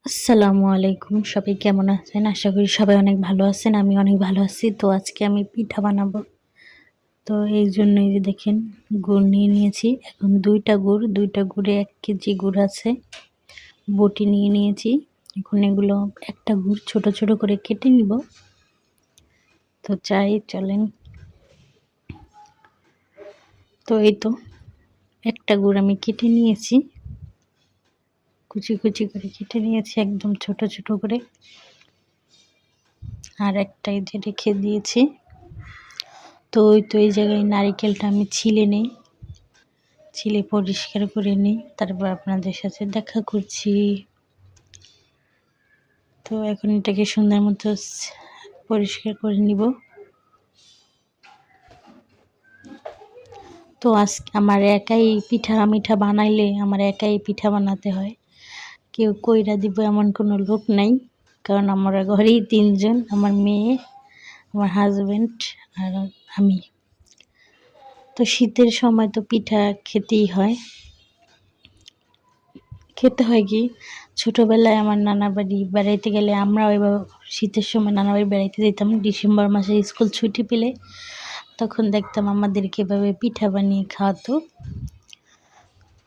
আসসালামু আলাইকুম। সবাই কেমন আছেন? আশা করি সবাই অনেক ভালো আছেন। আমি অনেক ভালো আছি। তো আজকে আমি পিঠা বানাবো। তো এই জন্যই যে দেখেন গুড় নিয়ে নিয়েছি। এখন ২ টা গুড়ে ১ কেজি গুড় আছে। বটি নিয়ে নিয়েছি। এখন এগুলো একটা গুড় ছোট, ছোট করে কেটে নিব। তো চলেন। তো এই তো একটা গুড় আমি কেটে নিয়েছি। কুচি, কুচি করে কেটে নিয়েছি একদম ছোট, ছোট করে। আর একটা এই যে রেখে দিয়েছি। তো এই জায়গায় নারিকেলটা আমি ছিলে নেই, ছিলে পরিষ্কার করে নিই, তারপর আপনাদের সাথে দেখা করছি। তো এখন এটাকে সুন্দর মতো পরিষ্কার করে নিব। তো আজকে আমার একাই পিঠা মিঠা বানাইলে আমার একাই পিঠা বানাতে হয়, কেউ কইরা দিব এমন কোনো লোক নাই। কারণ আমার ঘরেই ৩ জন, আমার মেয়ে, আমার হাজব্যান্ড আর আমি। তো শীতের সময় তো পিঠা খেতেই হয়। খেতে হয় কি, ছোটোবেলায় আমার নানা বাড়ি বেড়াইতে গেলে আমরাও এভাবে শীতের সময় নানা বাড়ি বেড়াইতে যেতাম। ডিসেম্বর মাসে স্কুল ছুটি পেলে তখন দেখতাম আমাদেরকে এভাবে পিঠা বানিয়ে খাওয়াতো।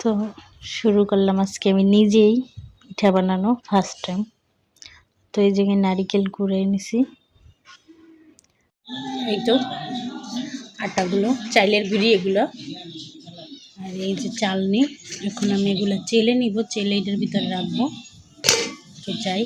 তো শুরু করলাম আজকে আমি নিজেই পিঠা বানানো ফার্স্ট টাইম। তো এই জায়গায় নারিকেল কুড়ে নিছি। এই তো আটাগুলো, চাইলের গুঁড়ি এগুলো, আর এই যে চালনি। এখন আমি এগুলো চেলে নিব, চেলে এটার ভিতরে রাখবো। তো যাই।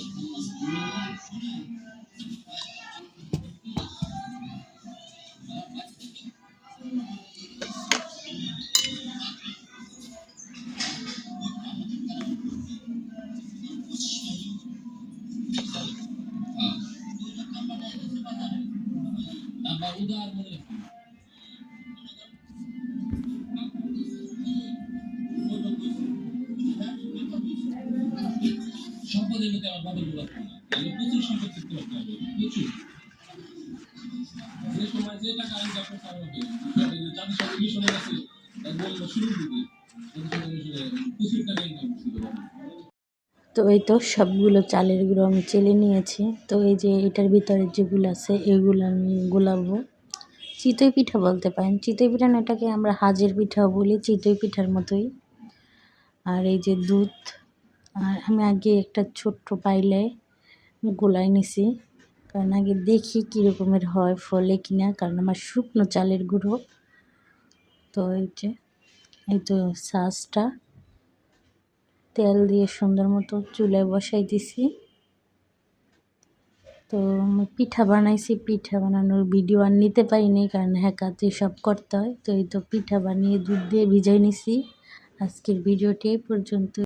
তো এই তো সবগুলো চালের গুঁড়ো আমি চেলে নিয়েছি। তো এই যে এটার ভিতরে যেগুলো আছে এগুলো আমি গোলাবো। চিতই পিঠা বলতে পারেন। চিতই পিঠা না, এটাকে আমরা হাজের পিঠাও বলি, চিতই পিঠার মতোই। আর এই যে দুধ, আর আমি আগে একটা ছোট্ট পাইলায় গোলাই নিছি, কারণ আগে দেখি কী রকমের হয়, ফলে কিনা, কারণ আমার শুকনো চালের গুঁড়ো। তো এই তো সাজটা তেল দিয়ে সুন্দর মতো চুলায় বসাই দিছি। তো আমি পিঠা বানাইছি, পিঠা বানানোর ভিডিও আর নিতে পারিনি, কারণ কাজে সব করতে হয়। তো এই তো পিঠা বানিয়ে দুধ দিয়ে ভিজাই নিছি। আজকের ভিডিওটি এই পর্যন্ত।